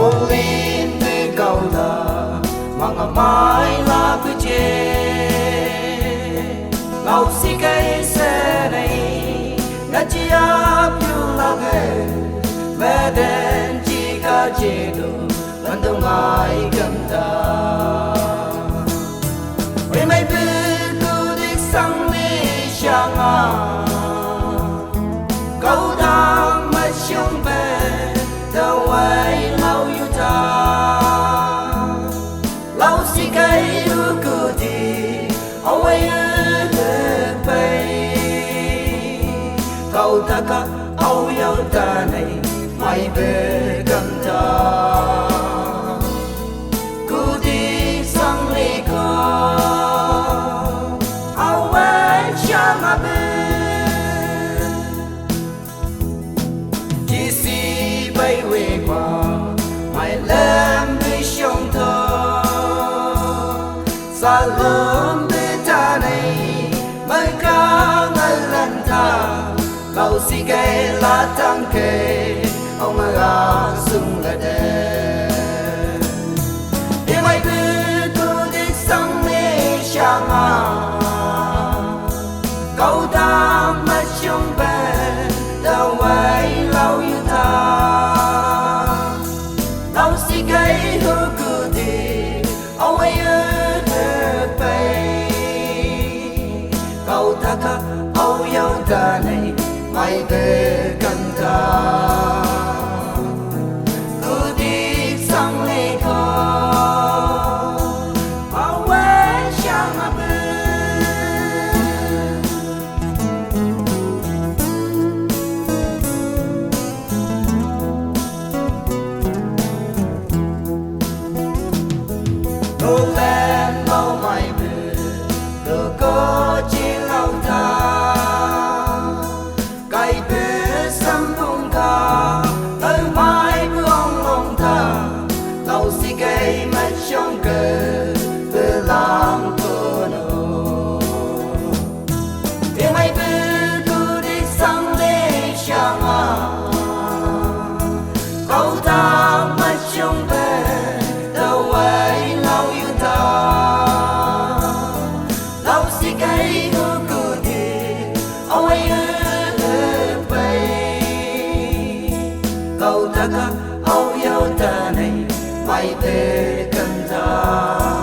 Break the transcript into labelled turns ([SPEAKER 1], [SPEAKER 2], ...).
[SPEAKER 1] Olin de gauda mga mai la buje Ngau si kai se nei na chia pyu la ge me den chi ka che do ban do ngai gam ta we mai bu tu di sang ni xiang a gau da ma xiong be the way lao yu ta lao si kai yu ku di away yu pe gau ta ka au yau ta nei mai be gam ta ku di sang li ko away cha ma be bay về qua mãi lem với sông thơ xa lớn với ta này mới có ngân lần ta lâu si kê lá tăng kê ông mà sung là đê để mày cứ tu đi sang đi sang à câu ta mất sông về đâu vậy lâu như ta cái hư cứ đi away ơ bay câu ta ka au yau ta này mai về gần ta cứ đi sang lê co away sang a Go land mau mai bự từ có chi lâu ta cây bể sâm phong ca tới mai buông lòng ta lâu si cây mất trong cờ về làm thơ nô để mai bự cứ đi sang để sang à câu ta mất trong về đâu vậy câu ta ka au yau ta này mai về gần ta